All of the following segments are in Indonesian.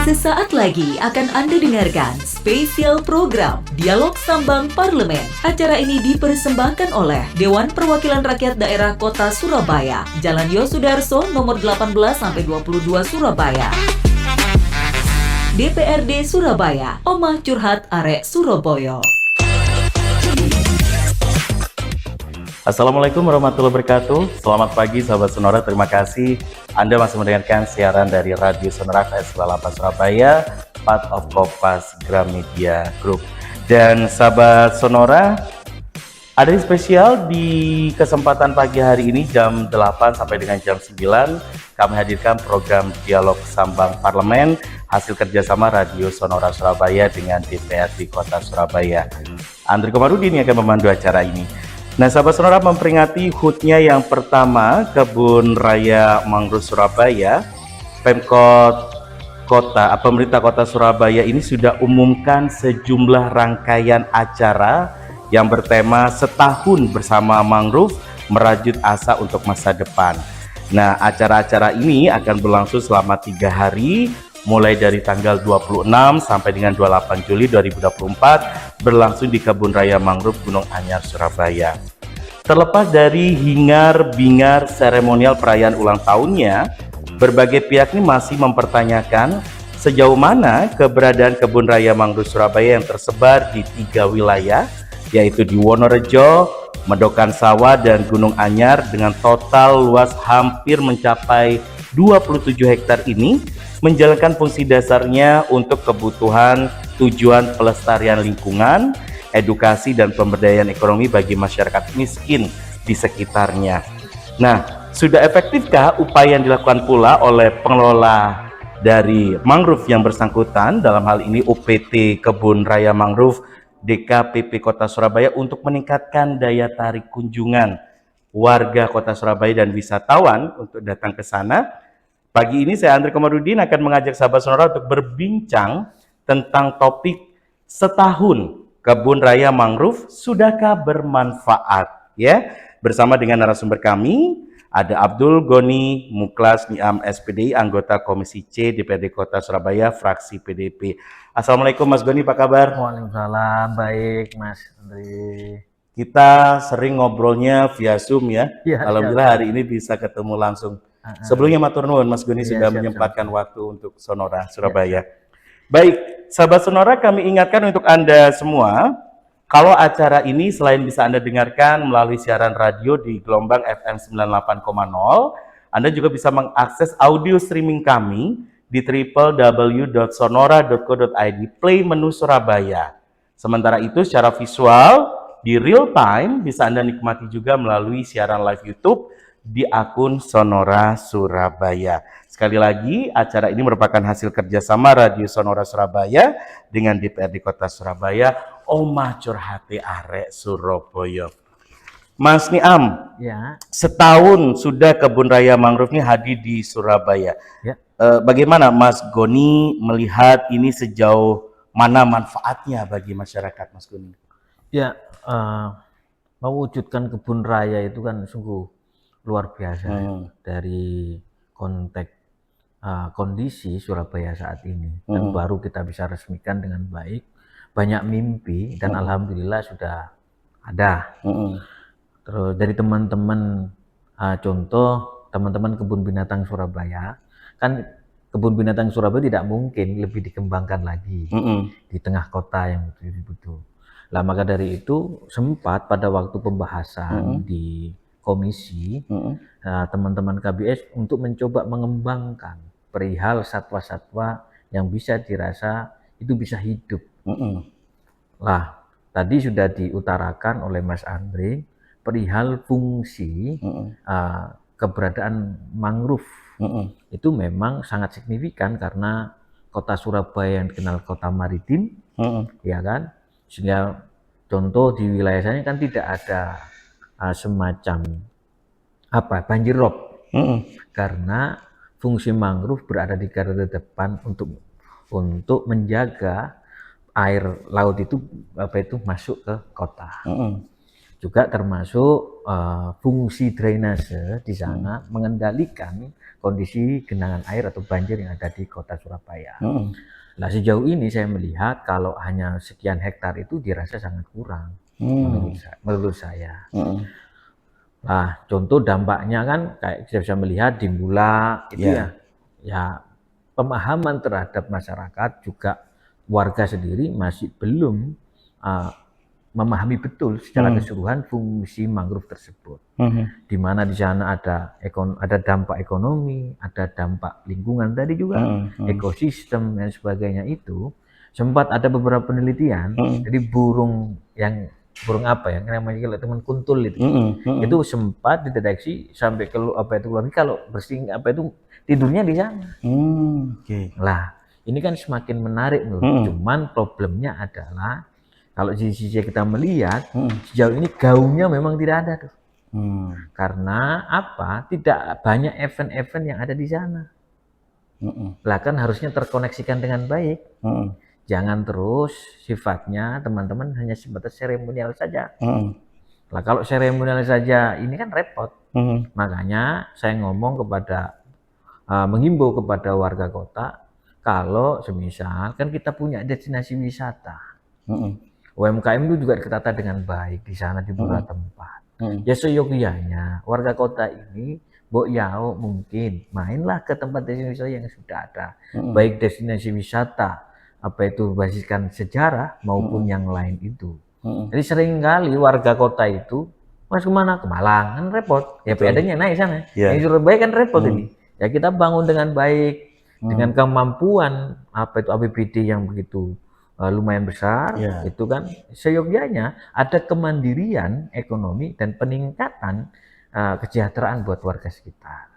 Sesaat lagi akan Anda dengarkan spesial program Dialog Sambang Parlemen. Acara ini dipersembahkan oleh Dewan Perwakilan Rakyat Daerah Kota Surabaya, Jalan Yosudarso nomor 18-22 Surabaya. DPRD Surabaya, Omah Curhat Arek Surabaya. Assalamualaikum warahmatullahi wabarakatuh. Selamat pagi sahabat Sonora, terima kasih Anda masih mendengarkan siaran dari Radio Sonora KS 98 Surabaya, part of Kompas Gramedia Group. Dan sahabat Sonora, ada yang spesial di kesempatan pagi hari ini jam 8 sampai dengan jam 9 kami hadirkan program Dialog Sambang Parlemen hasil kerjasama Radio Sonora Surabaya dengan DPRD Kota Surabaya. Andri Komarudin yang akan memandu acara ini. Nah, sahabat Sonora, memperingati HUT-nya yang pertama Kebun Raya Mangrove Surabaya, Pemkot Pemerintah Kota Surabaya ini sudah umumkan sejumlah rangkaian acara yang bertema setahun bersama mangrove merajut asa untuk masa depan. Nah, acara-acara ini akan berlangsung selama 3 hari, mulai dari tanggal 26 sampai dengan 28 Juli 2024 berlangsung di Kebun Raya Mangrove Gunung Anyar, Surabaya. Terlepas dari hingar-bingar seremonial perayaan ulang tahunnya, berbagai pihak ini masih mempertanyakan sejauh mana keberadaan Kebun Raya Mangrove Surabaya yang tersebar di 3 wilayah, yaitu di Wonorejo, Medokan Sawah, dan Gunung Anyar dengan total luas hampir mencapai 27 hektar ini menjalankan fungsi dasarnya untuk kebutuhan tujuan pelestarian lingkungan, edukasi, dan pemberdayaan ekonomi bagi masyarakat miskin di sekitarnya. Nah, sudah efektifkah upaya yang dilakukan pula oleh pengelola dari mangrove yang bersangkutan, dalam hal ini UPT Kebun Raya Mangrove DKPP Kota Surabaya, untuk meningkatkan daya tarik kunjungan warga Kota Surabaya dan wisatawan untuk datang ke sana? Pagi ini saya Andri Komarudin akan mengajak sahabat Sonora untuk berbincang tentang topik setahun Kebun Raya Mangrove sudahkah bermanfaat, ya. Bersama dengan narasumber kami ada Abdul Goni Muklas Niam SPDI, anggota Komisi C DPRD Kota Surabaya, fraksi PDP. Assalamualaikum Mas Goni, apa kabar? Waalaikumsalam, baik Mas Andri. Kita sering ngobrolnya via Zoom ya. Alhamdulillah hari ini bisa ketemu langsung. Sebelumnya matur nuwun Mas Goni sudah menyempatkan waktu untuk Sonora Surabaya. Baik, sahabat Sonora, kami ingatkan untuk Anda semua, kalau acara ini selain bisa Anda dengarkan melalui siaran radio di gelombang FM 98,0, Anda juga bisa mengakses audio streaming kami di www.sonora.co.id, play menu Surabaya. Sementara itu secara visual di real time bisa Anda nikmati juga melalui siaran live YouTube di akun Sonora Surabaya. Sekali lagi, acara ini merupakan hasil kerjasama Radio Sonora Surabaya dengan DPRD Kota Surabaya, Omah Curhat Arek Surabaya. Mas Niam, Ya. Setahun sudah Kebun Raya Mangrove ini hadir di Surabaya. Ya. Bagaimana Mas Goni melihat ini, sejauh mana manfaatnya bagi masyarakat, Mas Goni? Ya, mewujudkan kebun raya itu kan sungguh luar biasa dari konteks kondisi Surabaya saat ini, dan baru kita bisa resmikan dengan baik. Banyak mimpi dan alhamdulillah sudah ada. Terus dari teman-teman, contoh teman-teman Kebun Binatang Surabaya, kan Kebun Binatang Surabaya tidak mungkin lebih dikembangkan lagi di tengah kota yang betul-betul. Lah, maka dari itu sempat pada waktu pembahasan di komisi, teman-teman KBS untuk mencoba mengembangkan perihal satwa-satwa yang bisa dirasa itu bisa hidup. Lah, tadi sudah diutarakan oleh Mas Andri perihal fungsi keberadaan mangrove. Itu memang sangat signifikan karena kota Surabaya yang dikenal kota maritim, ya kan? Sehingga contoh di wilayah saya kan tidak ada semacam banjir rob, karena fungsi mangrove berada di garda depan untuk menjaga air laut itu masuk ke kota. juga termasuk fungsi drainase di sana mengendalikan kondisi genangan air atau banjir yang ada di kota Surabaya. Nah, sejauh ini saya melihat kalau hanya sekian hektar itu dirasa sangat kurang menurut saya. Nah, contoh dampaknya kan kayak kita bisa melihat di Mbula itu ya pemahaman terhadap masyarakat juga warga sendiri masih belum memahami betul secara keseluruhan fungsi mangrove tersebut. Di mana di sana ada dampak ekonomi, ada dampak lingkungan tadi juga, ekosistem dan sebagainya itu. Sempat ada beberapa penelitian, jadi burung apa ya, namanya kalau teman kuntul itu sempat dideteksi sampai keluar kalau bersih tidurnya di sana. Lah, ini kan semakin menarik cuman problemnya adalah kalau di sisi kita melihat sejauh ini gaungnya memang tidak ada tuh. Karena apa? Tidak banyak event-event yang ada di sana. Lah kan harusnya terkoneksikan dengan baik. Jangan terus sifatnya teman-teman hanya sebatas seremonial saja. Lah kalau seremonial saja ini kan repot. Makanya saya menghimbau kepada warga kota, kalau semisal kan kita punya destinasi wisata. UMKM itu juga ditata dengan baik di sana di beberapa tempat. Ya seyogianya warga kota ini mungkin mainlah ke tempat destinasi wisata yang sudah ada. Baik destinasi wisata basiskan sejarah maupun yang lain itu. Jadi seringkali warga kota itu mas kemana? Ke Malang kan repot. Ya PAD-nya naik sana. Yang Surabaya kan repot ini. Ya kita bangun dengan baik dengan kemampuan APBD yang begitu lumayan besar, itu kan seyogyanya ada kemandirian ekonomi dan peningkatan kesejahteraan buat warga sekitar.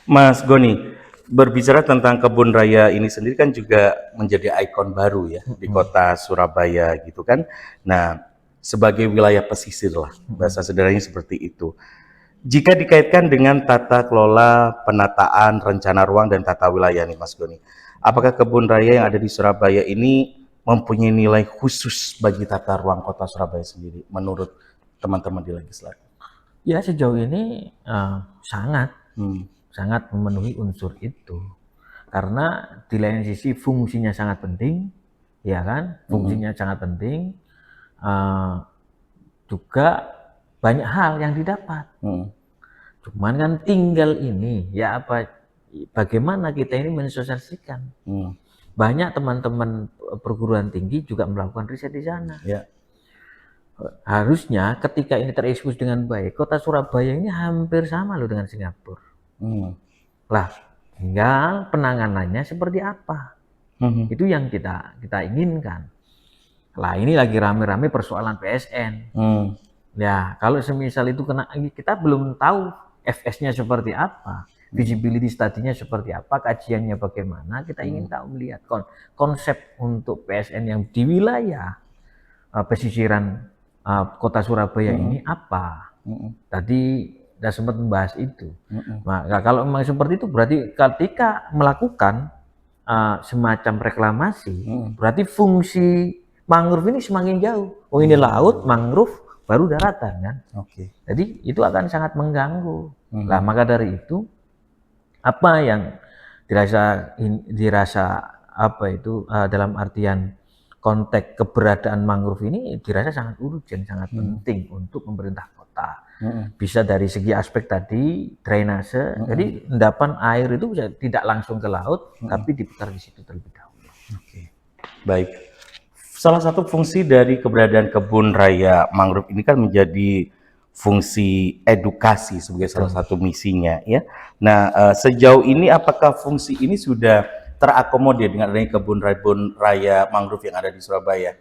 Mas Goni, berbicara tentang kebun raya ini sendiri kan juga menjadi ikon baru ya di kota Surabaya gitu kan. Nah, sebagai wilayah pesisir lah, bahasa sederhananya seperti itu. Jika dikaitkan dengan tata kelola, penataan, rencana ruang dan tata wilayah nih Mas Goni, apakah kebun raya yang ada di Surabaya ini mempunyai nilai khusus bagi tata ruang kota Surabaya sendiri menurut teman-teman di legislatif? Ya sejauh ini sangat memenuhi unsur itu, karena di lain sisi fungsinya sangat penting, ya kan? Fungsinya sangat penting, juga banyak hal yang didapat. Cuman kan tinggal ini ya bagaimana kita ini mensosialisasikan. Banyak teman-teman perguruan tinggi juga melakukan riset di sana. Harusnya ketika ini terekspos dengan baik, kota Surabaya ini hampir sama loh dengan Singapura. Lah, tinggal penanganannya seperti apa. Itu yang kita inginkan. Lah ini lagi rame-rame persoalan PSN. Ya, kalau semisal itu kita belum tahu FS-nya seperti apa, visibility study-nya seperti apa, kajiannya bagaimana, kita ingin tahu melihat konsep untuk PSN yang di wilayah pesisiran kota Surabaya ini apa. Tadi sudah sempat membahas itu. Nah, kalau memang seperti itu berarti ketika melakukan semacam reklamasi, berarti fungsi mangrove ini semakin jauh. Oh ini laut, mangrove baru daratan kan. Jadi itu akan sangat mengganggu. Lah maka dari itu apa yang dirasa dalam artian konteks keberadaan mangrove ini dirasa sangat urgent, sangat penting untuk pemerintah kota. Bisa dari segi aspek tadi drainase, jadi endapan air itu bisa tidak langsung ke laut, tapi diputar di situ terlebih dahulu. Baik. Salah satu fungsi dari keberadaan kebun raya mangrove ini kan menjadi fungsi edukasi sebagai salah satu misinya ya. Nah, sejauh ini apakah fungsi ini sudah terakomodir dengan adanya kebun raya mangrove yang ada di Surabaya?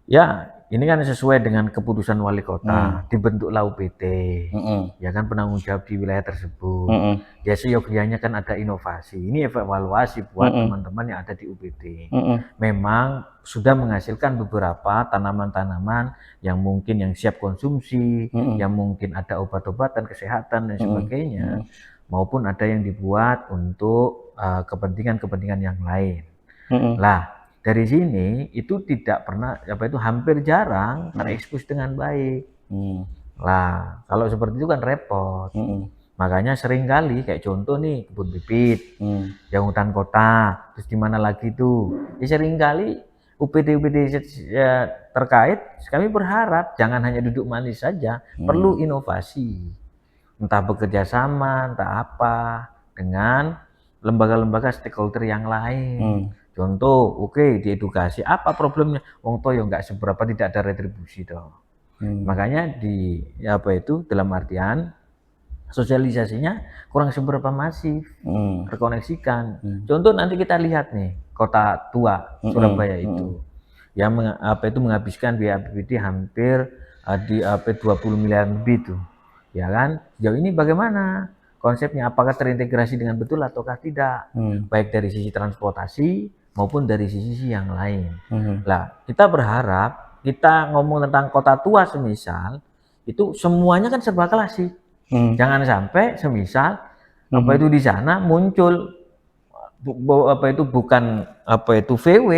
Ya, ini kan sesuai dengan keputusan wali kota, dibentuklah UPT, ya kan penanggung jawab di wilayah tersebut. Ya seyogianya kan ada inovasi, ini evaluasi buat teman-teman yang ada di UPT. Memang sudah menghasilkan beberapa tanaman-tanaman yang mungkin yang siap konsumsi, yang mungkin ada obat-obatan kesehatan dan sebagainya, maupun ada yang dibuat untuk kepentingan-kepentingan yang lain. Lah, dari sini itu tidak pernah hampir jarang terekspos dengan baik. Lah, kalau seperti itu kan repot. Makanya sering kali kayak contoh nih kebun bibit, yang hutan kota, terus di mana lagi tuh. Ya sering kali UPD ya, terkait kami berharap jangan hanya duduk manis saja, perlu inovasi. Entah bekerja sama, entah apa dengan lembaga-lembaga stakeholder yang lain. Contoh, oke, di edukasi apa problemnya? Wong toyo nggak seberapa, tidak ada retribusi toh. Makanya dalam artian sosialisasinya kurang seberapa masif, terkoneksikan. Contoh nanti kita lihat nih kota tua Surabaya itu yang menghabiskan biaya APBD hampir di 20 miliar lebih tuh, ya kan? Sejauh ini bagaimana konsepnya? Apakah terintegrasi dengan betul ataukah tidak? Baik dari sisi transportasi maupun dari sisi yang lain. Lah, kita berharap kita ngomong tentang kota tua semisal itu semuanya kan serba klasik. Jangan sampai semisal itu di sana muncul bukan VW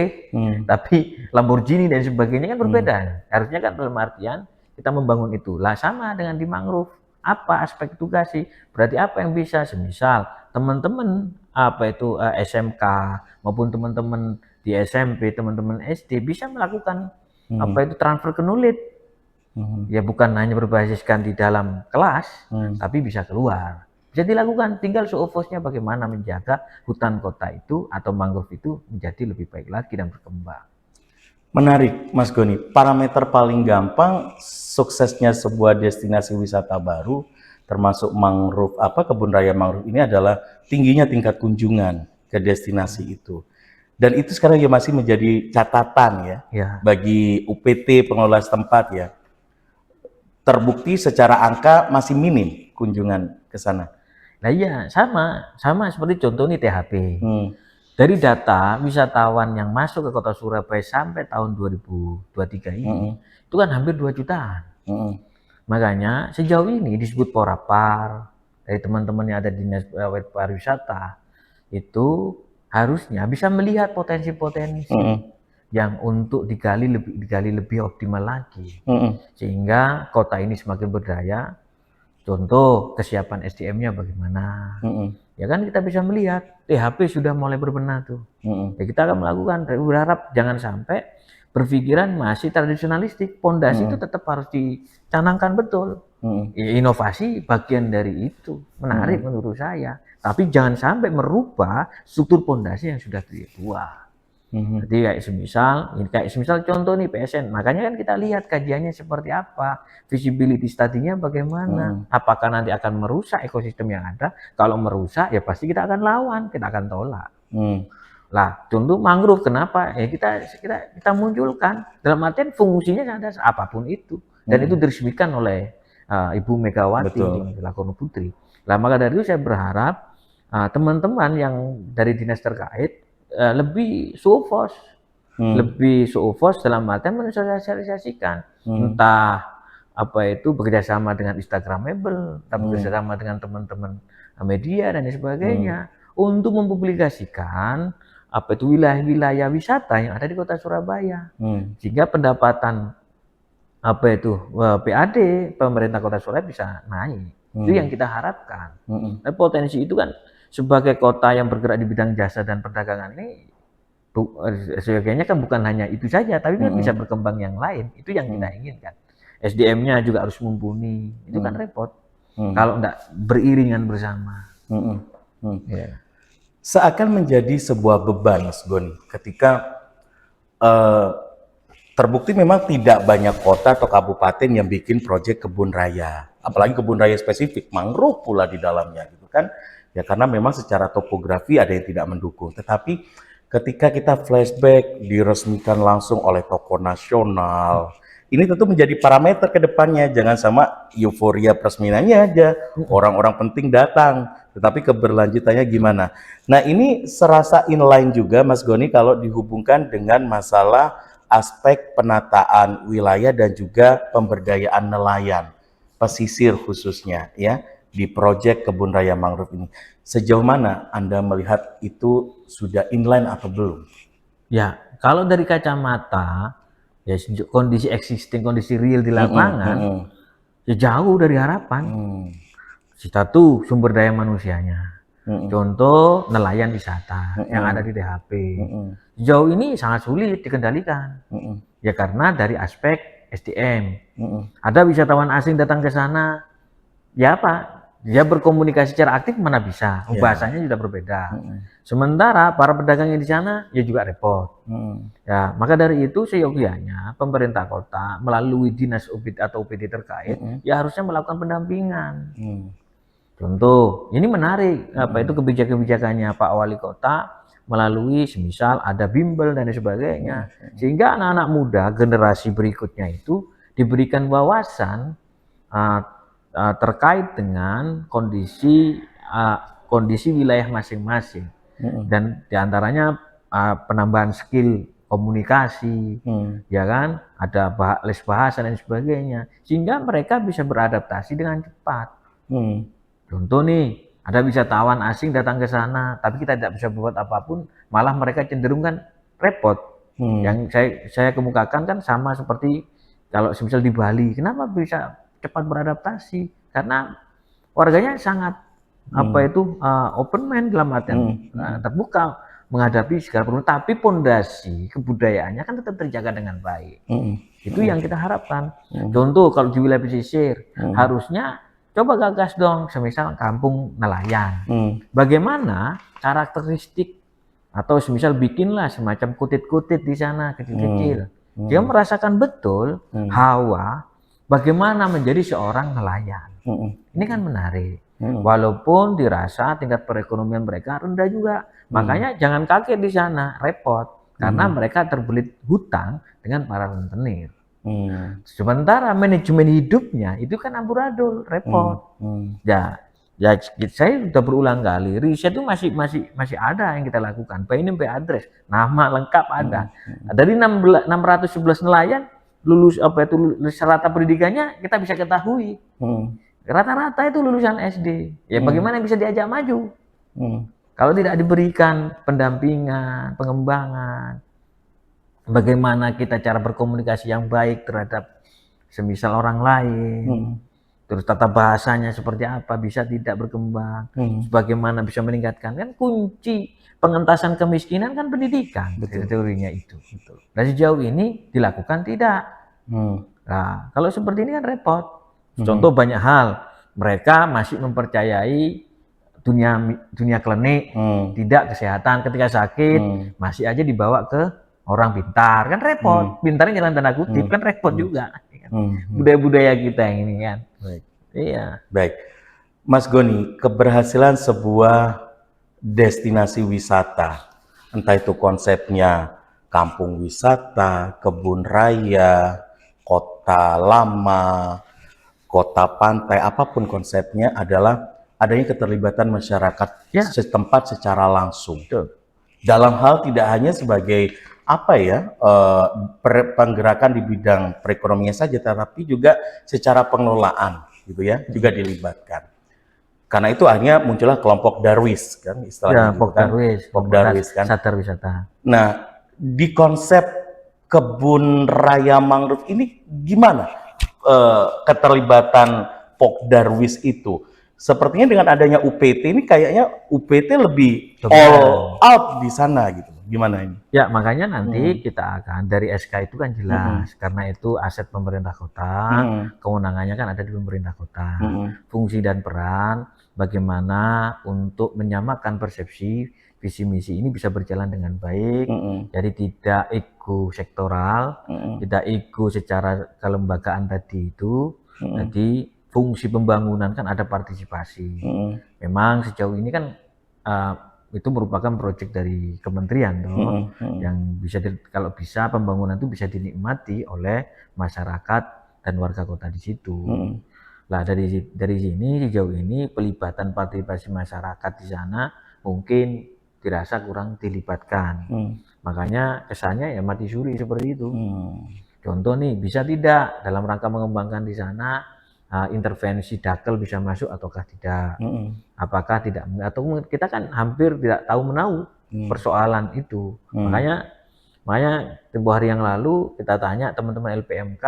tapi Lamborghini dan sebagainya, kan berbeda. Harusnya kan dalam artian kita membangun itu. Lah sama dengan di mangrove, apa aspek edukasi? Berarti apa yang bisa semisal teman-teman SMK maupun teman-teman di SMP, teman-teman SD bisa melakukan transfer ke Nulit. Ya bukan hanya berbasiskan di dalam kelas, tapi bisa keluar. Bisa dilakukan, tinggal show-of-nya bagaimana menjaga hutan kota itu atau mangrove itu menjadi lebih baik lagi dan berkembang. Menarik, Mas Goni. Parameter paling gampang suksesnya sebuah destinasi wisata baru, termasuk mangrove kebun raya mangrove ini adalah tingginya tingkat kunjungan ke destinasi itu. Dan itu sekarang ya masih menjadi catatan ya. Bagi UPT pengelola setempat ya. Terbukti secara angka masih minim kunjungan ke sana. Nah iya, sama seperti contoh nih THP. Dari data wisatawan yang masuk ke kota Surabaya sampai tahun 2023 ini, itu kan hampir 2 jutaan. Makanya sejauh ini disebut Porapar, dari teman-teman yang ada di Dinas Pariwisata, itu harusnya bisa melihat potensi-potensi yang untuk digali lebih optimal lagi, sehingga kota ini semakin berdaya. Contoh kesiapan SDM-nya bagaimana, ya kan kita bisa melihat THP sudah mulai berbenah tuh. Ya kita akan melakukan, berharap jangan sampai berpikiran masih tradisionalistik. Pondasi itu tetap harus dicanangkan betul. Inovasi bagian dari itu, menarik menurut saya. Tapi jangan sampai merubah struktur pondasi yang sudah dibuat. Jadi kayak semisal contoh nih PSN, makanya kan kita lihat kajiannya seperti apa, visibility study-nya bagaimana, apakah nanti akan merusak ekosistem yang ada. Kalau merusak ya pasti kita akan lawan, kita akan tolak. Lah contoh mangrove, kenapa ya kita munculkan dalam artian fungsinya ada apapun itu, dan itu diresmikan oleh Ibu Megawati Soekarno Putri. Lah maka dari itu saya berharap teman-teman yang dari dinas terkait lebih show-of, dalam artian mensosialisasikan, entah bekerjasama dengan Instagramable, entah bekerjasama dengan teman-teman media dan sebagainya, untuk mempublikasikan wilayah-wilayah wisata yang ada di kota Surabaya, sehingga pendapatan PAD pemerintah kota Surabaya bisa naik. Itu yang kita harapkan. Nah, potensi itu kan sebagai kota yang bergerak di bidang jasa dan perdagangan ini, sebagainya kan bukan hanya itu saja, tapi kan bisa berkembang yang lain. Itu yang kita inginkan. SDM-nya juga harus mumpuni. Itu kan repot kalau enggak beriringan bersama. Seakan menjadi sebuah beban, Mas Goni, ketika terbukti memang tidak banyak kota atau kabupaten yang bikin proyek kebun raya, apalagi kebun raya spesifik, mangrove pula di dalamnya, gitu kan? Ya karena memang secara topografi ada yang tidak mendukung. Tetapi ketika kita flashback diresmikan langsung oleh tokoh nasional, ini tentu menjadi parameter ke depannya. Jangan sama euforia peresmiannya aja, orang-orang penting datang, tetapi keberlanjutannya gimana. Nah ini serasa inline juga Mas Goni kalau dihubungkan dengan masalah aspek penataan wilayah dan juga pemberdayaan nelayan, pesisir khususnya ya, di proyek kebun raya mangrove ini. Sejauh mana Anda melihat itu sudah inline atau belum? Ya, kalau dari kacamata ya kondisi existing, kondisi real di lapangan, ya jauh dari harapan. Kita tuh sumber daya manusianya. Contoh nelayan wisata yang ada di DHP. Sejauh ini sangat sulit dikendalikan. Ya karena dari aspek SDM. Ada wisatawan asing datang ke sana, ya apa? Dia berkomunikasi secara aktif mana bisa, bahasanya sudah berbeda. Sementara para pedagang yang di sana ya juga repot. Ya, maka dari itu seyogianya pemerintah kota melalui dinas UPD atau UPD terkait ya harusnya melakukan pendampingan. Contoh, ini menarik apa itu kebijakan-kebijakannya Pak Wali Kota melalui semisal ada bimbel dan sebagainya, sehingga anak-anak muda generasi berikutnya itu diberikan wawasan terkait dengan kondisi wilayah masing-masing dan diantaranya penambahan skill komunikasi, ya kan, ada les bahasa dan sebagainya, sehingga mereka bisa beradaptasi dengan cepat. Contoh nih, ada wisatawan asing datang ke sana, tapi kita tidak bisa berbuat apapun, malah mereka cenderung kan repot. Yang saya kemukakan kan sama seperti kalau misal di Bali, kenapa bisa cepat beradaptasi? Karena warganya sangat open mind dalam artian terbuka menghadapi segala perubahan, tapi pondasi kebudayaannya kan tetap terjaga dengan baik. Itu yang kita harapkan. Contoh kalau di wilayah pesisir, harusnya coba gagas dong, semisal kampung nelayan. Bagaimana karakteristik atau semisal bikinlah semacam kutit-kutit di sana kecil-kecil. Dia merasakan betul hawa bagaimana menjadi seorang nelayan. Ini kan menarik. Walaupun dirasa tingkat perekonomian mereka rendah juga. Makanya jangan kaget di sana, repot. Karena mereka terbelit hutang dengan para rentenir. Sementara manajemen hidupnya itu kan amburadul, repot. Ya saya sudah berulang kali, riset itu masih ada yang kita lakukan. By name by address, nama lengkap ada. Dari 611 nelayan lulus rata pendidikannya kita bisa ketahui. Rata-rata itu lulusan SD. Ya bagaimana bisa diajak maju? Kalau tidak diberikan pendampingan, pengembangan, bagaimana kita cara berkomunikasi yang baik terhadap semisal orang lain, terus tata bahasanya seperti apa, bisa tidak berkembang, bagaimana bisa meningkatkan, kan kunci pengentasan kemiskinan kan pendidikan, teorinya itu. Dan sejauh ini dilakukan tidak. Nah, kalau seperti ini kan repot. Contoh banyak hal, mereka masih mempercayai dunia klinik, tidak kesehatan, ketika sakit masih aja dibawa ke orang pintar, kan repot. Pintarnya jalan tanda kutip, kan repot juga. Budaya-budaya kita ini kan. Baik. Iya. Baik. Mas Goni, keberhasilan sebuah destinasi wisata, entah itu konsepnya kampung wisata, kebun raya, kota lama, kota pantai, apapun konsepnya adalah adanya keterlibatan masyarakat setempat secara langsung. Dalam hal tidak hanya sebagai penggerakan di bidang perekonomian saja, tetapi juga secara pengelolaan, gitu ya, juga dilibatkan. Karena itu akhirnya muncullah kelompok Darwis, kan istilahnya. Darwis kan. Sadar wisata. Nah, di konsep kebun raya mangrove ini gimana keterlibatan Darwis itu? Sepertinya dengan adanya UPT ini kayaknya UPT lebih all out di sana gitu. Gimana ini? Ya makanya nanti kita akan dari SK itu kan jelas karena itu aset pemerintah kota, kewenangannya kan ada di pemerintah kota. Fungsi dan peran bagaimana untuk menyamakan persepsi visi misi ini bisa berjalan dengan baik. Jadi tidak ego sektoral, tidak ego secara kelembagaan tadi itu. Jadi fungsi pembangunan kan ada partisipasi. Memang sejauh ini kan itu merupakan proyek dari kementerian yang bisa kalau bisa pembangunan itu bisa dinikmati oleh masyarakat dan warga kota di situ. Nah dari sini sejauh ini pelibatan partisipasi masyarakat di sana mungkin dirasa kurang dilibatkan. Makanya kesannya ya mati suri seperti itu. Contoh nih, bisa tidak dalam rangka mengembangkan di sana intervensi dakel bisa masuk ataukah tidak? Apakah tidak? Atau kita kan hampir tidak tahu menahu persoalan itu. Makanya Makanya tempo hari yang lalu kita tanya teman-teman LPMK,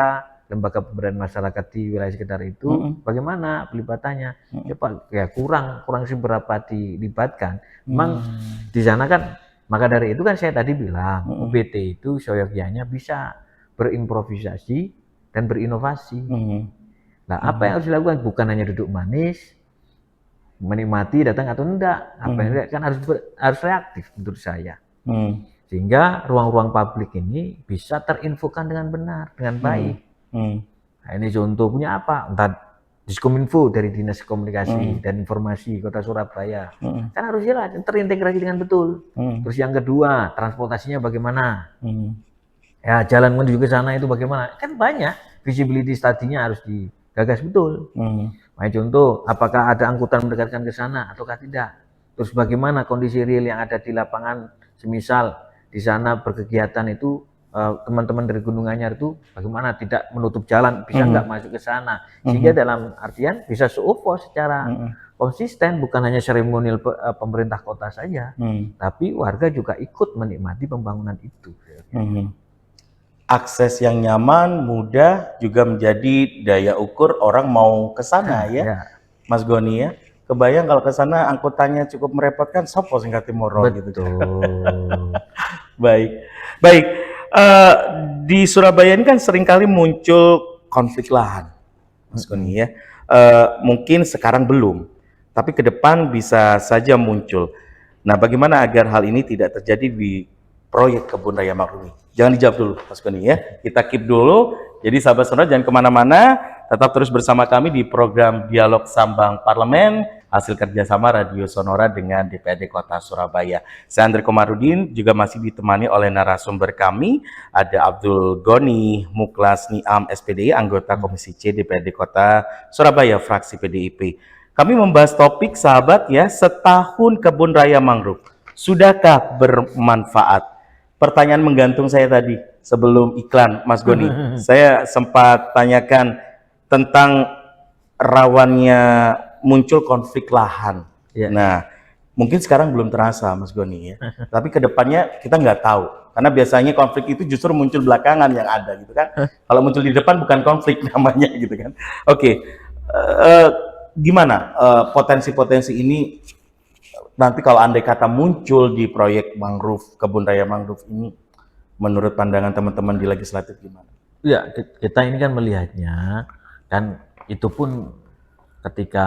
lembaga pemberdayaan masyarakat di wilayah sekitar itu, bagaimana pelibatannya? Ya Pak, ya kurang seberapa dilibatkan. Memang di sana kan, maka dari itu kan saya tadi bilang, UBT itu seyogyanya bisa berimprovisasi dan berinovasi. Nah, apa yang harus dilakukan? Bukan hanya duduk manis, menikmati datang atau enggak. Apa yang kan harus reaktif menurut saya. Sehingga ruang-ruang publik ini bisa terinfokan dengan benar, dengan baik. Nah, ini contoh punya apa? Entah Diskominfo dari Dinas Komunikasi dan Informasi Kota Surabaya. Kan harus jelas, terintegrasi dengan betul. Terus yang kedua, transportasinya bagaimana? Ya, jalan menuju ke sana itu bagaimana? Kan banyak, visibility study-nya harus digagas betul. Nah, contoh, apakah ada angkutan mendekatkan ke sana ataukah tidak? Terus bagaimana kondisi real yang ada di lapangan, semisal di sana berkegiatan itu teman-teman dari Gunung Anyar itu bagaimana tidak menutup jalan, bisa nggak masuk ke sana, sehingga dalam artian bisa seupo secara konsisten, bukan hanya seremonial pemerintah kota saja, tapi warga juga ikut menikmati pembangunan itu. Akses yang nyaman, mudah juga menjadi daya ukur orang mau ke sana ya, Mas Goni ya. Kebayang kalau ke sana angkutannya cukup merepotkan, sopo sing Timoro gitu. Baik. Di Surabaya ini kan seringkali muncul konflik lahan, Mas Goni ya. Mungkin sekarang belum, tapi ke depan bisa saja muncul. Nah, bagaimana agar hal ini tidak terjadi di proyek Kebun Raya Mangrove? Jangan dijawab dulu, Mas Goni ya. Kita keep dulu. Jadi sahabat Sonora jangan kemana-mana, tetap terus bersama kami di program Dialog Sambang Parlemen, hasil kerjasama Radio Sonora dengan DPRD Kota Surabaya. Saya Andre Komarudin, juga masih ditemani oleh narasumber kami, ada Abdul Goni Muklas Niam SPDI, anggota Komisi C DPRD Kota Surabaya, fraksi PDIP. Kami membahas topik sahabat ya, setahun Kebun Raya Mangrove, sudahkah bermanfaat? Pertanyaan menggantung saya tadi sebelum iklan, Mas Goni. Saya sempat tanyakan tentang rawannya muncul konflik lahan. Nah, mungkin sekarang belum terasa, Mas Goni ya. Tapi kedepannya kita nggak tahu. Karena biasanya konflik itu justru muncul belakangan yang ada, gitu kan. Kalau muncul di depan bukan konflik namanya, gitu kan. Oke, gimana potensi-potensi ini? Nanti kalau andai kata muncul di proyek mangrove, Kebun Raya Mangrove ini, menurut pandangan teman-teman di legislatif gimana? Ya, kita ini kan melihatnya, kan itu pun ketika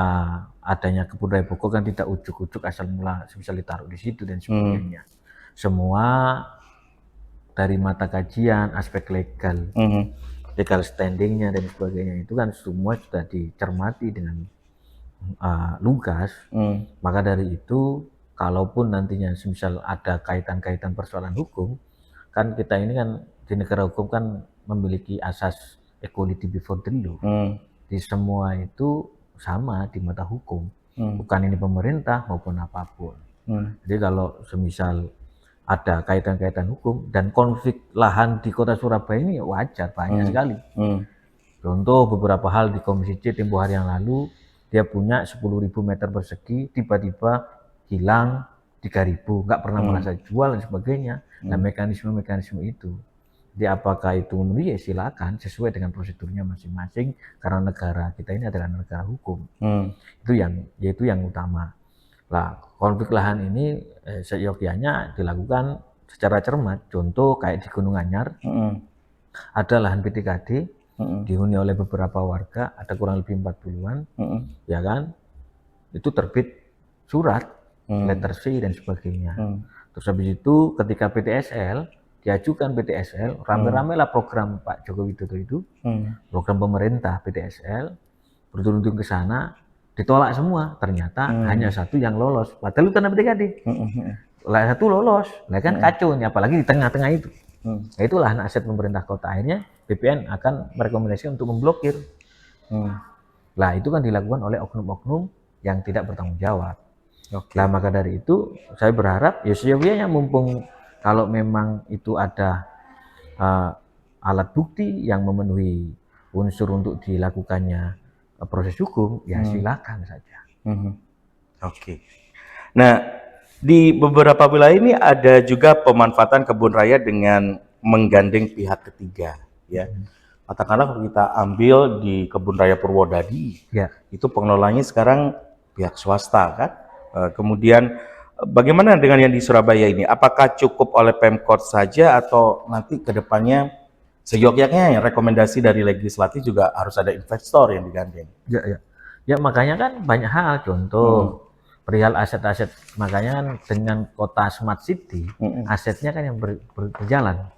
adanya Kebun Raya Bogor kan tidak ujuk-ujuk asal mula bisa ditaruh di situ dan sebagainya. Semua dari mata kajian, aspek legal, legal standingnya dan sebagainya itu kan semua sudah dicermati dengan lugas. Maka dari itu, kalaupun nantinya misal ada kaitan-kaitan persoalan hukum, kan kita ini kan di negara hukum kan memiliki asas equality before the law. Di semua itu sama di mata hukum, bukan ini pemerintah maupun apapun. Jadi kalau semisal ada kaitan-kaitan hukum dan konflik lahan di Kota Surabaya ini wajar, banyak sekali. Contoh beberapa hal di Komisi C tempo hari yang lalu, dia punya 10.000 meter persegi, tiba-tiba hilang 3.000, nggak pernah merasa jual dan sebagainya. Nah, mekanisme itu. Jadi apakah itu memenuhi? Ya silakan, sesuai dengan prosedurnya masing-masing, karena negara kita ini adalah negara hukum. Itu yang utama. Nah, konflik lahan ini seyogyanya dilakukan secara cermat. Contoh kayak di Gunung Anyar, ada lahan PTKD, dihuni oleh beberapa warga, ada kurang lebih 40-an, ya kan? Itu terbit surat, letter C dan sebagainya. Terus habis itu ketika PTSL, diajukan PTSL, rame-rame lah program Pak Joko Widodo itu, program pemerintah PTSL, berturut-turut ke sana, ditolak semua. Ternyata hanya satu yang lolos, padahal itu tanah PTKD. Satu lolos, lah kan kacau nih, apalagi di tengah-tengah itu. Nah, itulah lahan aset pemerintah kota, akhirnya BPN akan merekomendasikan untuk memblokir. Nah, itu kan dilakukan oleh oknum-oknum yang tidak bertanggung jawab. Nah, maka dari itu saya berharap ya seyogyanya, mumpung kalau memang itu ada alat bukti yang memenuhi unsur untuk dilakukannya proses hukum, ya silakan saja. Oke. Nah, Di beberapa wilayah ini ada juga pemanfaatan kebun raya dengan menggandeng pihak ketiga, ya. Katakanlah kalau kita ambil di kebun raya Purwodadi, Ya. itu pengelolanya sekarang pihak swasta kan. Kemudian bagaimana dengan yang di Surabaya ini? Apakah cukup oleh Pemkot saja atau nanti kedepannya seyogyanya rekomendasi dari legislatif juga harus ada investor yang digandeng? Ya, ya. Ya makanya kan banyak hal, contoh perihal aset-aset, makanya kan dengan kota smart city, asetnya kan yang berjalan.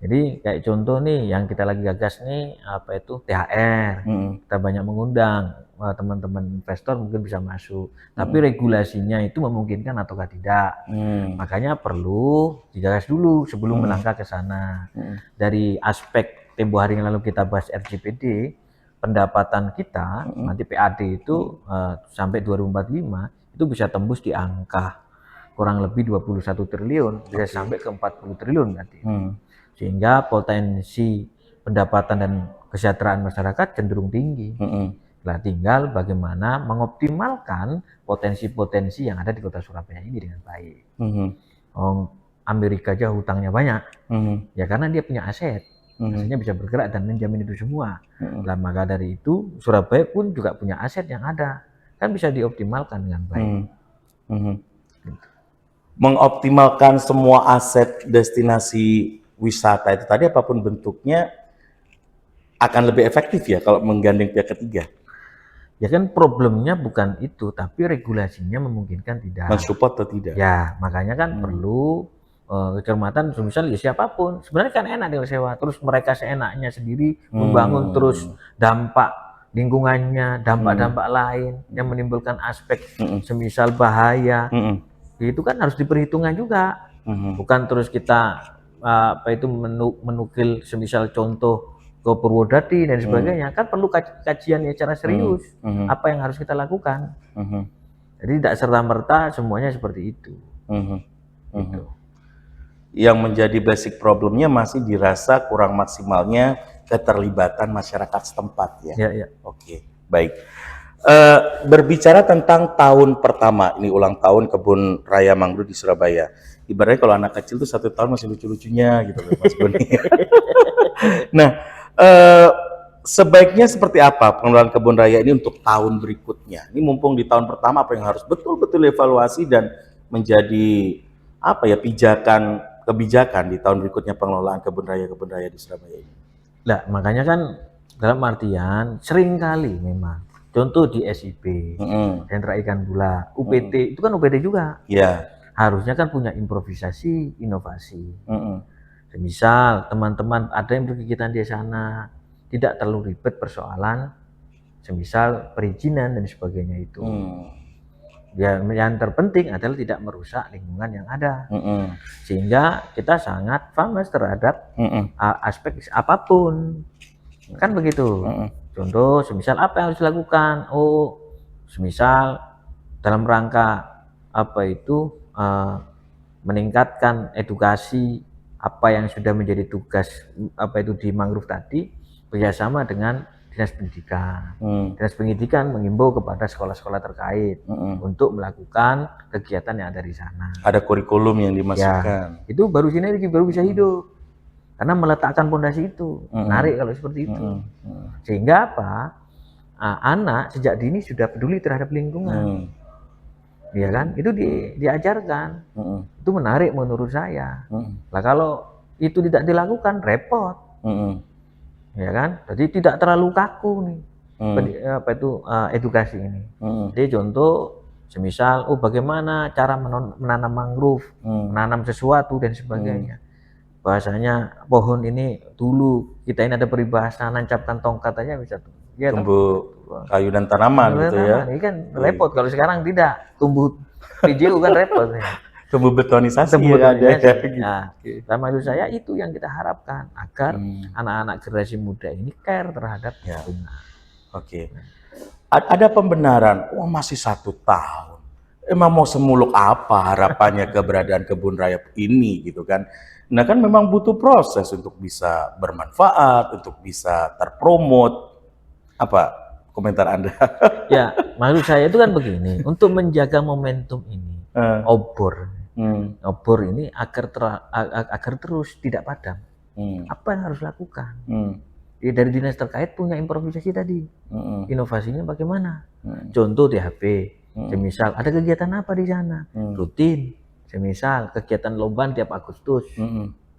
Jadi kayak contoh nih yang kita lagi gagas nih, apa itu THR, kita banyak mengundang teman-teman investor mungkin bisa masuk, tapi regulasinya itu memungkinkan ataukah tidak. Makanya perlu digagas dulu sebelum melangkah ke sana. Dari aspek tempo hari yang lalu kita bahas RGPD, pendapatan kita nanti PAD itu sampai 2045 itu bisa tembus di angka kurang lebih 21 triliun, bisa sampai ke 40 triliun nanti. Sehingga potensi pendapatan dan kesejahteraan masyarakat cenderung tinggi. Nah, tinggal bagaimana mengoptimalkan potensi-potensi yang ada di kota Surabaya ini dengan baik. Amerika aja hutangnya banyak, ya karena dia punya aset. Asetnya bisa bergerak dan menjamin itu semua. Nah, maka dari itu Surabaya pun juga punya aset yang ada, kan bisa dioptimalkan dengan baik. Mengoptimalkan semua aset destinasi wisata itu tadi apapun bentuknya akan lebih efektif ya kalau menggandeng pihak ketiga. Ya kan problemnya bukan itu, tapi regulasinya memungkinkan tidak. Mensupport atau tidak? Ya makanya kan perlu kecermatan, misal ya siapapun sebenarnya kan enak dengan sewa, terus mereka seenaknya sendiri membangun terus dampak lingkungannya, dampak-dampak lain yang menimbulkan aspek semisal bahaya, itu kan harus diperhitungkan juga, bukan terus kita apa itu menukil semisal contoh ke Purwodadi dan sebagainya, kan perlu kajian yang secara serius apa yang harus kita lakukan. Jadi tidak serta-merta semuanya seperti itu. Gitu. Yang menjadi basic problemnya masih dirasa kurang maksimalnya keterlibatan masyarakat setempat ya. Ya. Oke, baik. Berbicara tentang tahun pertama, ini ulang tahun Kebun Raya Mangrove di Surabaya. Ibaratnya kalau anak kecil tuh 1 tahun masih lucu-lucunya gitu loh, Mas Boni. Nah, sebaiknya seperti apa pengelolaan kebun raya ini untuk tahun berikutnya? Ini mumpung di tahun pertama apa yang harus betul-betul evaluasi dan menjadi apa ya kebijakan di tahun berikutnya pengelolaan kebun raya di Surabaya ini. Nah, makanya kan dalam artian seringkali memang contoh di SIP, Sentra Ikan Bula, UPT itu kan UPT juga. Iya. Harusnya kan punya improvisasi, inovasi. Misal teman-teman ada yang berkegiatan di sana, tidak terlalu ribet persoalan, semisal perizinan dan sebagainya itu. Ya, yang terpenting adalah tidak merusak lingkungan yang ada, sehingga kita sangat famous terhadap aspek apapun, kan begitu. Contoh, semisal apa yang harus dilakukan? Oh, semisal dalam rangka apa itu meningkatkan edukasi apa yang sudah menjadi tugas apa itu di mangrove tadi, bekerjasama dengan Dinas Pendidikan. Dinas Pendidikan mengimbau kepada sekolah-sekolah terkait untuk melakukan kegiatan yang ada di sana. Ada kurikulum yang dimasukkan. Ya, itu baru sinergi, baru bisa hidup. Karena meletakkan fondasi itu. Menarik kalau seperti itu. Sehingga apa? Anak sejak dini sudah peduli terhadap lingkungan. Ya kan? Itu diajarkan. Itu menarik menurut saya. Nah, kalau itu tidak dilakukan, repot. Ya kan, jadi tidak terlalu kaku nih apa itu edukasi ini. Jadi contoh semisal bagaimana cara menanam mangrove, menanam sesuatu dan sebagainya. Bahasanya pohon ini dulu kita ini ada peribahasa nancapkan tongkat aja bisa ya, tumbuh kayu dan tanaman gitu ya. Ini kan repot kalau sekarang tidak tumbuh hijau kan repot ya. Tumbuh betonisasi ya Nah, sama maksud saya itu yang kita harapkan agar anak-anak generasi muda ini care terhadap lingkungan. Oke. Ada pembenaran, masih 1 tahun. Emang mau semuluk apa harapannya keberadaan kebun raya ini gitu kan? Nah kan memang butuh proses untuk bisa bermanfaat, untuk bisa terpromot. Apa komentar Anda? Ya, maksud saya itu kan begini, untuk menjaga momentum ini obor. Obor ini agar terus tidak padam. Apa yang harus lakukan? Ya, dari dinas terkait punya improvisasi tadi. Inovasinya bagaimana? Contoh di HP. Semisal ada kegiatan apa di sana? Rutin. Semisal kegiatan lomba tiap Agustus.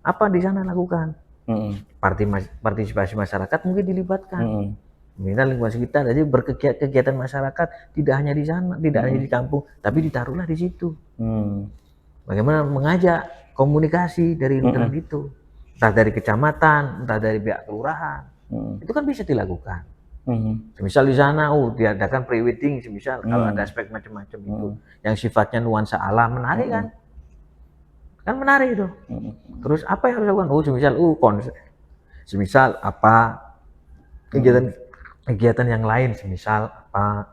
Apa di sana lakukan? Partisipasi masyarakat mungkin dilibatkan. Minta lingkungan sekitar, jadi berkegiatan masyarakat tidak hanya di sana, tidak hanya di kampung, tapi ditaruhlah di situ. Bagaimana mengajak komunikasi dari lingkungan itu, entah dari kecamatan, entah dari pihak kelurahan, itu kan bisa dilakukan. Misal di sana, diadakan pre-wedding, semisal kalau ada aspek macam-macam itu, yang sifatnya nuansa alam, menarik kan? Kan menarik itu. Terus apa yang harus dilakukan? Semisal apa kegiatan yang lain, semisal apa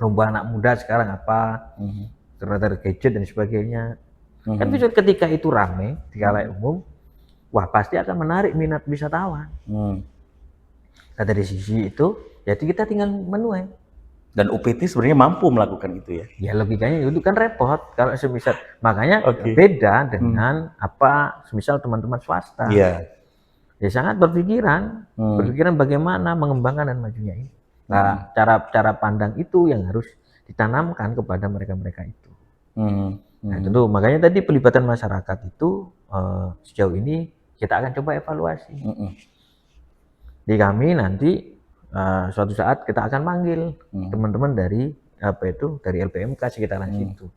lomba anak muda sekarang apa terhadap gadget dan sebagainya. Kan bisa ketika itu ramai di khalayak umum, wah pasti akan menarik minat wisatawan. Nah dari sisi itu, jadi kita tinggal menuai. Dan UPT sebenarnya mampu melakukan itu ya? Ya logikanya itu kan repot kalau semisal, makanya beda dengan apa semisal teman-teman swasta. Ya sangat berpikiran bagaimana mengembangkan dan majunya ini. Nah, cara pandang itu yang harus ditanamkan kepada mereka-mereka itu. Nah, tentu makanya tadi pelibatan masyarakat itu sejauh ini kita akan coba evaluasi. Di kami nanti suatu saat kita akan manggil teman-teman dari dari LPMK sekitaran situ.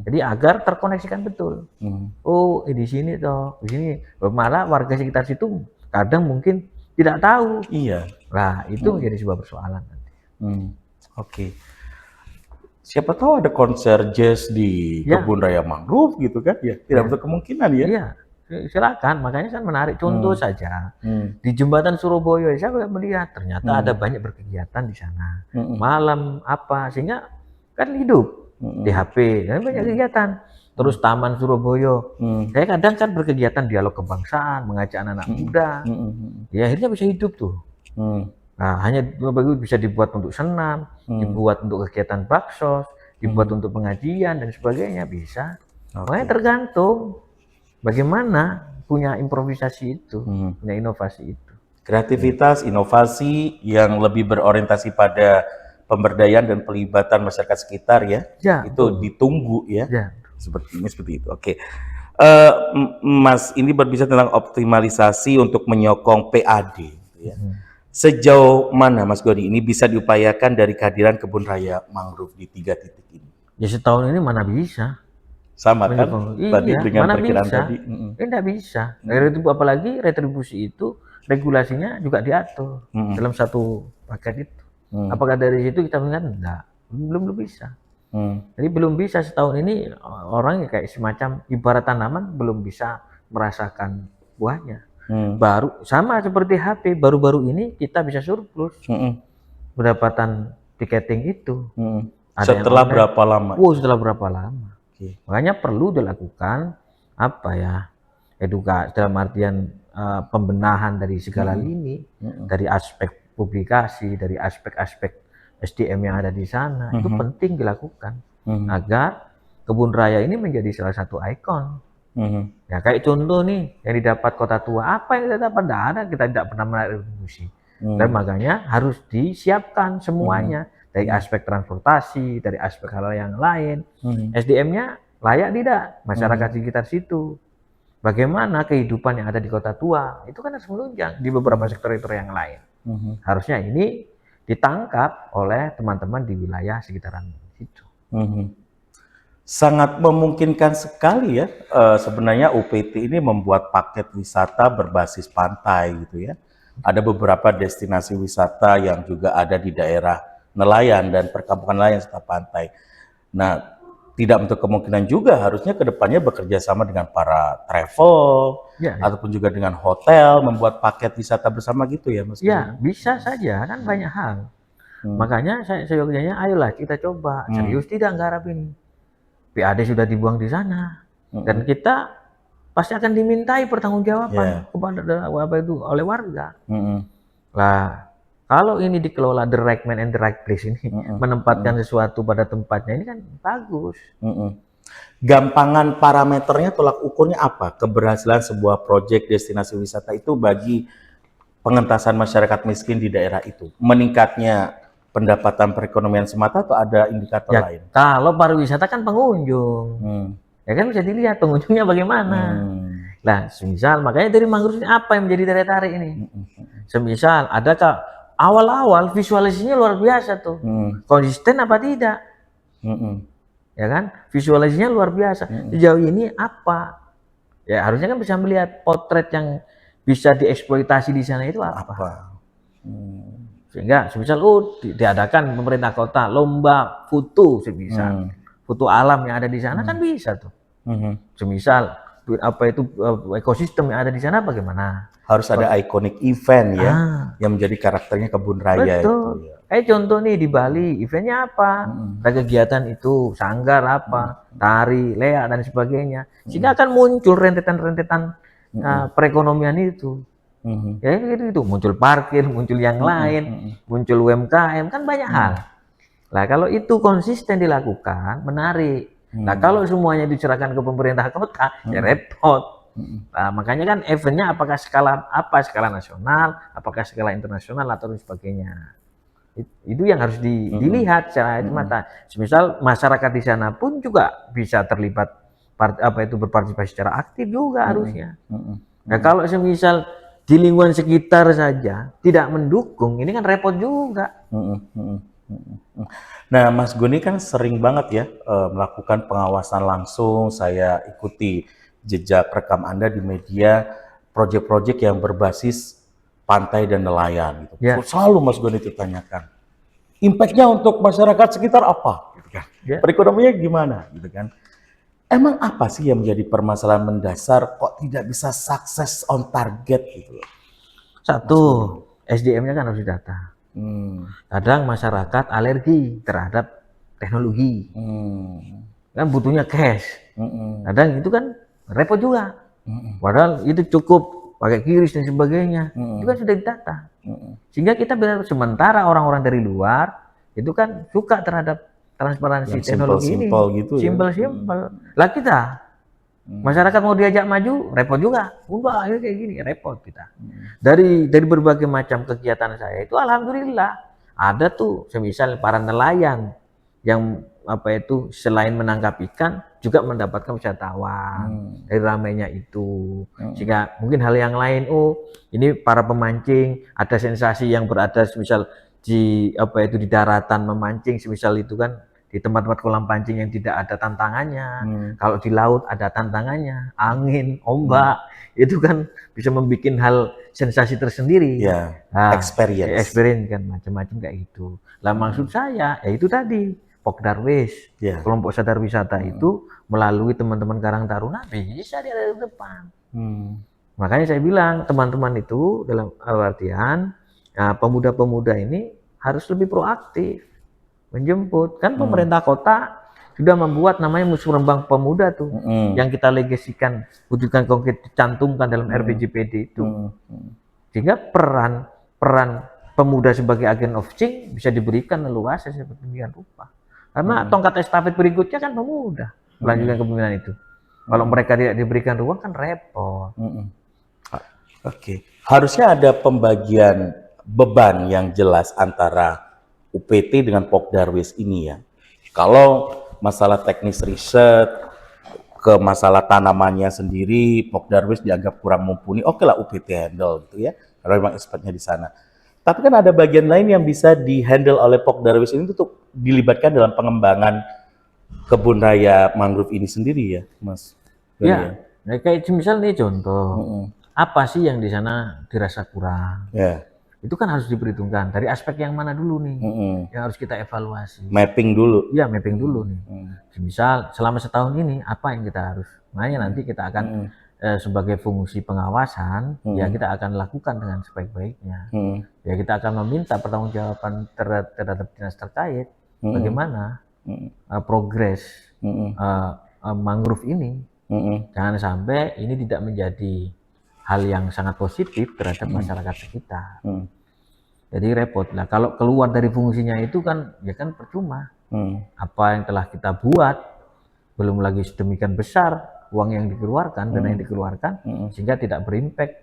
Jadi agar terkoneksikan betul. Oh, di sini toh, di sini. Malah warga sekitar situ kadang mungkin tidak tahu. Iya. Nah, itu menjadi sebuah persoalan nanti. Siapa tahu ada konser jazz di Kebun Raya Mangrove gitu kan? Ya, tidak bentuk kemungkinan ya. Iya. Silakan, makanya kan menarik. Contoh saja di Jembatan Surabaya, saya melihat ternyata ada banyak berkegiatan di sana. Malam apa, sehingga kan hidup di HP, dan banyak kegiatan. Terus Taman Surabaya, saya kadang kan berkegiatan dialog kebangsaan, mengajak anak-anak muda. Ya akhirnya bisa hidup tuh. Nah hanya bisa dibuat untuk senam, dibuat untuk kegiatan baksos, dibuat untuk pengajian dan sebagainya bisa. Makanya tergantung bagaimana punya improvisasi itu, punya inovasi itu. Kreativitas, inovasi yang lebih berorientasi pada pemberdayaan dan pelibatan masyarakat sekitar ya, itu ditunggu ya. Seperti itu. Oke. Mas, ini berbicara tentang optimalisasi untuk menyokong PAD. Ya. Sejauh mana Mas Goni ini bisa diupayakan dari kehadiran Kebun Raya Mangrove di 3 titik ini? Ya setahun ini mana bisa. Sama kan? Tadi dengan perkiraan tadi. Tidak bisa. Apalagi retribusi itu regulasinya juga diatur dalam satu paket itu. Apakah dari situ kita melihat enggak? Belum bisa. Jadi belum bisa setahun ini orang kayak semacam ibarat tanaman belum bisa merasakan buahnya. Baru sama seperti HP, baru-baru ini kita bisa surplus pendapatan tiketing itu. Setelah berapa lama? Setelah berapa lama? Makanya perlu dilakukan edukasi dalam artian pembenahan dari segala lini, dari aspek publikasi, dari aspek-aspek SDM yang ada di sana, itu penting dilakukan agar Kebun Raya ini menjadi salah satu ikon. Ya kayak contoh nih yang didapat Kota Tua, apa yang kita dapat? Kita tidak pernah menarik retribusi. Dan makanya harus disiapkan semuanya dari aspek transportasi, dari aspek hal yang lain. SDM-nya layak tidak masyarakat sekitar situ. Bagaimana kehidupan yang ada di Kota Tua itu kan harus menunjang di beberapa sektor yang lain. Harusnya ini ditangkap oleh teman-teman di wilayah sekitaran situ. Sangat memungkinkan sekali ya sebenarnya UPT ini membuat paket wisata berbasis pantai gitu ya. Ada beberapa destinasi wisata yang juga ada di daerah nelayan dan perkampungan nelayan serta pantai. Nah, tidak untuk kemungkinan juga harusnya kedepannya bekerja sama dengan para travel ataupun juga dengan hotel membuat paket wisata bersama gitu ya Mas? Ya bisa saja kan banyak hal. Makanya saya seyogyanya ayolah kita coba serius tidak nggarap ini. PAD sudah dibuang di sana dan kita pasti akan dimintai pertanggungjawaban kepada oleh warga. Lah Kalau ini dikelola the right man and the right place ini, menempatkan sesuatu pada tempatnya ini kan bagus. Gampangan parameternya, tolak ukurnya apa? Keberhasilan sebuah proyek destinasi wisata itu bagi pengentasan masyarakat miskin di daerah itu. Meningkatnya pendapatan perekonomian semata atau ada indikator Ya, lain? kalau pariwisata kan pengunjung. Ya kan bisa dilihat pengunjungnya bagaimana. Nah, semisal makanya dari mangrove ini apa yang menjadi daya tarik ini? Semisal adakah awal-awal visualisasinya luar biasa tuh. Konsisten apa tidak? Ya kan? Visualisasinya luar biasa. Sejauh ini apa? Ya harusnya kan bisa melihat potret yang bisa dieksploitasi di sana itu apa? Sehingga semisal diadakan pemerintah kota lomba foto semisal. Foto alam yang ada di sana kan bisa tuh. Semisal apa itu ekosistem yang ada di sana bagaimana? Harus ada iconic event ya yang menjadi karakternya kebun raya. Betul. Itu ya. Contoh nih di Bali, eventnya apa? Ada kegiatan itu, sanggar apa, tari, leak dan sebagainya. Sehingga akan muncul rentetan-rentetan perekonomian itu. Ya gitu, muncul parkir, muncul yang lain, muncul UMKM, kan banyak hal. Nah kalau itu konsisten dilakukan, menarik. Nah kalau semuanya diserahkan ke pemerintah kota, ya repot. Nah, makanya kan eventnya apakah skala nasional, apakah skala internasional atau sebagainya. Itu yang harus dilihat secara mata. Semisal masyarakat di sana pun juga bisa terlibat berpartisipasi secara aktif juga harusnya. Nah kalau semisal di lingkungan sekitar saja tidak mendukung, ini kan repot juga. Nah, Mas Goni kan sering banget ya melakukan pengawasan langsung. Saya ikuti jejak rekam Anda di media, proyek-proyek yang berbasis pantai dan nelayan. Gitu. Ya. Selalu Mas Goni ditanyakan, impact-nya untuk masyarakat sekitar apa? Gitu kan. Ya. Perekonomiannya gimana? Gitu kan. Emang apa sih yang menjadi permasalahan mendasar kok tidak bisa sukses on target gitu? Satu, SDM-nya kan harus didata. Kadang masyarakat alergi terhadap teknologi, kan butuhnya cash. Kadang itu kan repot juga. Padahal itu cukup pakai QRIS dan sebagainya, itu kan sudah didata. Sehingga kita benar, sementara orang-orang dari luar itu kan suka terhadap transparansi yang teknologi ini, gitu simpel. Lah kita masyarakat mau diajak maju repot juga. Udah akhirnya kayak gini repot kita. Dari berbagai macam kegiatan saya itu alhamdulillah ada tuh semisal para nelayan yang selain menangkap ikan juga mendapatkan wisatawan dari ramainya itu. Sehingga mungkin hal yang lain, ini para pemancing ada sensasi yang berada semisal di di daratan memancing, semisal itu kan di tempat-tempat kolam pancing yang tidak ada tantangannya. Kalau di laut ada tantangannya, angin, ombak, itu kan bisa membuat hal sensasi tersendiri. Ya, nah, experience kan macam-macam kayak gitu. Lah maksud saya ya itu tadi Pokdarwis, kelompok sadar wisata itu melalui teman-teman Karang Taruna bisa di depan. Makanya saya bilang teman-teman itu dalam artian pemuda-pemuda ini harus lebih proaktif menjemput. Kan pemerintah kota sudah membuat namanya Museum Rembang Pemuda tuh, yang kita legasikan, wujudkan konkret, dicantumkan dalam RPJPD itu. Sehingga peran pemuda sebagai agen of change bisa diberikan leluasa seperti demikian rupa. Karena tongkat estafet berikutnya kan pemuda melanjutkan kepemimpinan itu. Kalau mereka tidak diberikan ruang kan repot. Oke. Harusnya ada pembagian beban yang jelas antara UPT dengan Pokdarwis ini ya. Kalau masalah teknis riset, ke masalah tanamannya sendiri, Pokdarwis dianggap kurang mumpuni, oke lah UPT handle gitu ya, karena memang expertnya di sana. Tapi kan ada bagian lain yang bisa dihandle oleh Pokdarwis ini untuk dilibatkan dalam pengembangan kebun raya mangrove ini sendiri ya, Mas. Ya, kayak misalnya nih contoh, apa sih yang di sana dirasa kurang? Ya. Itu kan harus diperhitungkan dari aspek yang mana dulu nih, yang harus kita evaluasi. Mapping dulu. Iya, mapping dulu nih. Misal selama setahun ini apa yang kita harus, makanya nanti kita akan sebagai fungsi pengawasan, ya kita akan lakukan dengan sebaik-baiknya. Ya kita akan meminta pertanggungjawaban terhadap dinas terkait, bagaimana progres mangrove ini. Jangan sampai ini tidak menjadi hal yang sangat positif terhadap masyarakat sekitar. Jadi repot lah. Kalau keluar dari fungsinya itu kan, ya kan percuma. Apa yang telah kita buat, belum lagi sedemikian besar uang yang dikeluarkan, dana yang dikeluarkan, sehingga tidak berimpact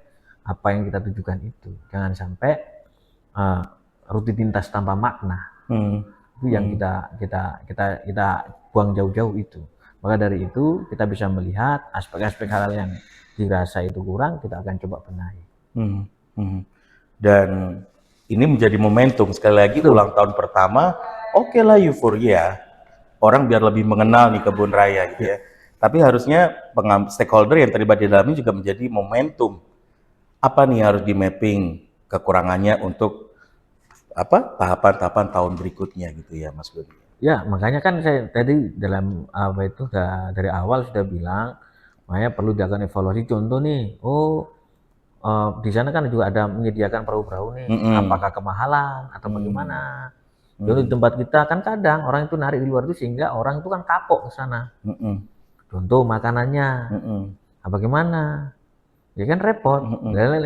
apa yang kita tujukan itu. Jangan sampai rutinitas tanpa makna. Itu yang kita buang jauh-jauh itu. Maka dari itu kita bisa melihat aspek-aspek hal yang dirasa itu kurang, kita akan coba benahi. Dan ini menjadi momentum, sekali lagi ulang tahun pertama, oke lah euforia, orang biar lebih mengenal nih kebun raya gitu ya. Tapi harusnya stakeholder yang terlibat di dalamnya juga menjadi momentum. Apa nih harus di mapping kekurangannya untuk tahapan-tahapan tahun berikutnya gitu ya Mas Dodi. Ya, makanya kan saya tadi dalam dari awal sudah bilang, makanya perlu dilakukan evaluasi. Contoh nih, di sana kan juga ada menyediakan perahu-perahu nih, apakah kemahalan atau bagaimana? Jadi di tempat kita kan kadang orang itu narik di luar itu sehingga orang itu kan kapok ke sana. Contoh makanannya, bagaimana? Ya kan repot.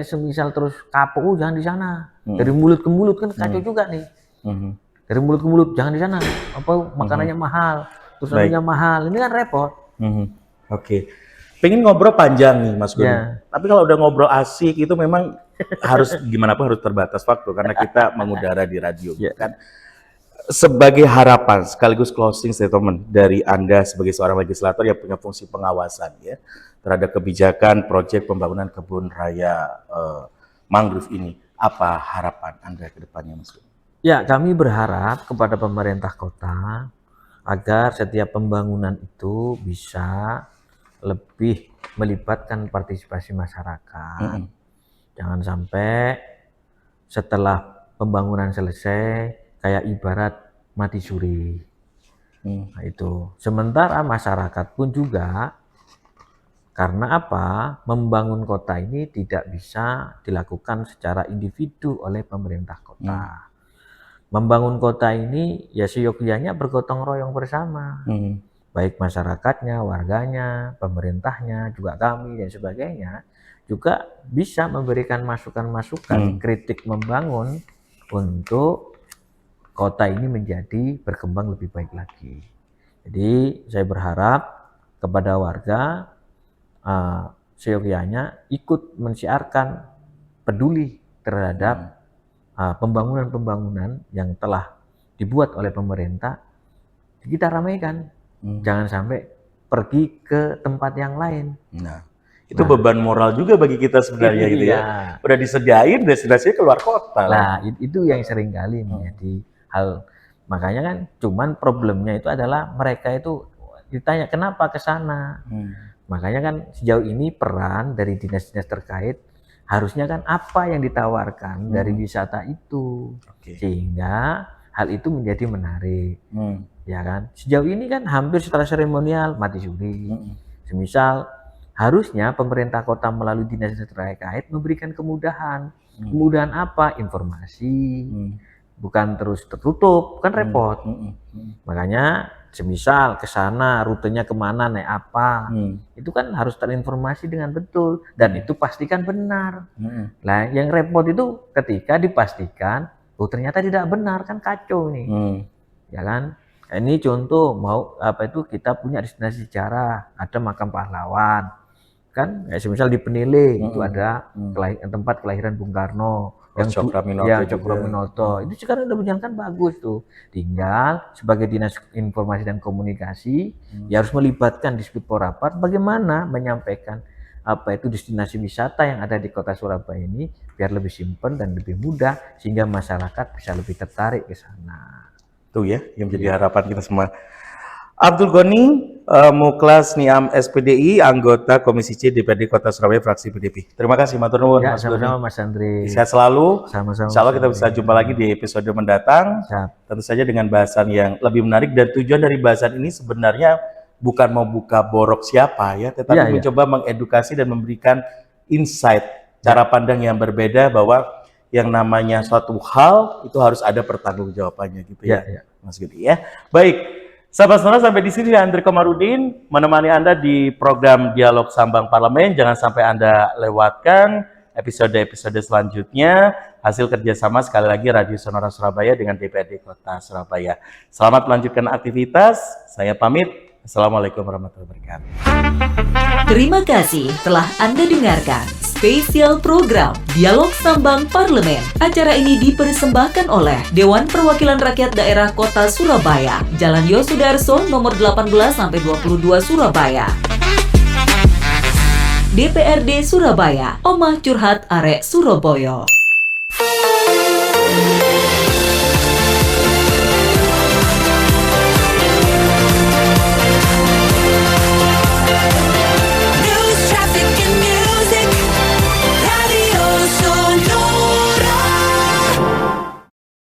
Semisal terus kapok, jangan di sana. Dari mulut ke mulut kan kacau juga nih. Dari mulut ke mulut, jangan di sana. Makanannya mahal, terus anunya mahal. Ini kan repot. Oke. Pengen ngobrol panjang nih Mas Gun. Tapi kalau udah ngobrol asik itu memang harus gimana pun harus terbatas waktu karena kita mengudara di radio kan. Sebagai harapan sekaligus closing statement dari Anda sebagai seorang legislator yang punya fungsi pengawasan ya terhadap kebijakan proyek pembangunan kebun raya mangrove ini, apa harapan Anda ke depannya Mas Gun? Ya, kami berharap kepada pemerintah kota agar setiap pembangunan itu bisa lebih melibatkan partisipasi masyarakat. Jangan sampai setelah pembangunan selesai kayak ibarat mati suri. Nah, itu. Sementara masyarakat pun juga karena membangun kota ini tidak bisa dilakukan secara individu oleh pemerintah kota. Membangun kota ini ya seyogyanya bergotong royong bersama. Baik masyarakatnya, warganya, pemerintahnya, juga kami dan sebagainya juga bisa memberikan masukan-masukan, kritik membangun untuk kota ini menjadi berkembang lebih baik lagi. Jadi saya berharap kepada warga seyogyanya ikut mensiarkan peduli terhadap pembangunan-pembangunan yang telah dibuat oleh pemerintah, kita ramaikan. Jangan sampai pergi ke tempat yang lain. Nah, itu beban moral juga bagi kita sebenarnya gitu ya. Udah disediain destinasinya keluar kota. Nah, itu yang seringkali menjadi hal. Makanya kan cuman problemnya itu adalah mereka itu ditanya kenapa ke sana. Makanya kan sejauh ini peran dari dinas-dinas terkait harusnya kan apa yang ditawarkan dari wisata itu. Sehingga hal itu menjadi menarik. Ya kan, sejauh ini kan hampir setelah seremonial mati suri. Semisal harusnya pemerintah kota melalui dinas terkait memberikan kemudahan. Kemudahan apa? Informasi, bukan terus tertutup, kan repot. Makanya semisal ke sana rutenya kemana, naik apa, itu kan harus terinformasi dengan betul dan itu pastikan benar. Nah, yang repot itu ketika dipastikan, ternyata tidak benar, kan kacau nih, ya kan? Ini contoh kita punya destinasi sejarah, ada makam pahlawan, kan? Semisal di Penile itu ada tempat kelahiran Bung Karno, yang Cokroaminoto, itu sekarang udah berjalan kan bagus tuh. Tinggal sebagai dinas informasi dan komunikasi, ya harus melibatkan Disputporapat bagaimana menyampaikan destinasi wisata yang ada di kota Surabaya ini biar lebih simpel dan lebih mudah sehingga masyarakat bisa lebih tertarik ke sana. Tuh ya, yang menjadi harapan kita semua. Abdul Goni, Muklas Niam SPDI, anggota Komisi C DPRD Kota Surabaya, fraksi PDP. Terima kasih, matur nuwun ya, Mas sama-sama Goni. Mas Andri. Sehat selalu. Sama-sama. Insya Allah kita bisa jumpa lagi di episode mendatang. Tentu saja dengan bahasan yang lebih menarik, dan tujuan dari bahasan ini sebenarnya bukan mau buka borok siapa ya, tetapi mencoba mengedukasi dan memberikan insight, cara pandang yang berbeda bahwa yang namanya suatu hal itu harus ada pertanggungjawabannya gitu ya, Mas Gedi ya. Baik, sahabat Sonora, sampai di sini Andri Komarudin menemani Anda di program Dialog Sambang Parlemen. Jangan sampai Anda lewatkan episode-episode selanjutnya. Hasil kerjasama sekali lagi Radio Sonora Surabaya dengan DPRD Kota Surabaya. Selamat melanjutkan aktivitas. Saya pamit. Assalamualaikum warahmatullahi wabarakatuh. Terima kasih telah Anda dengarkan spesial program Dialog Sambang Parlemen. Acara ini dipersembahkan oleh Dewan Perwakilan Rakyat Daerah Kota Surabaya, Jalan Yosudarso nomor 18-22 Surabaya. DPRD Surabaya, Omah Curhat Arek Surabaya.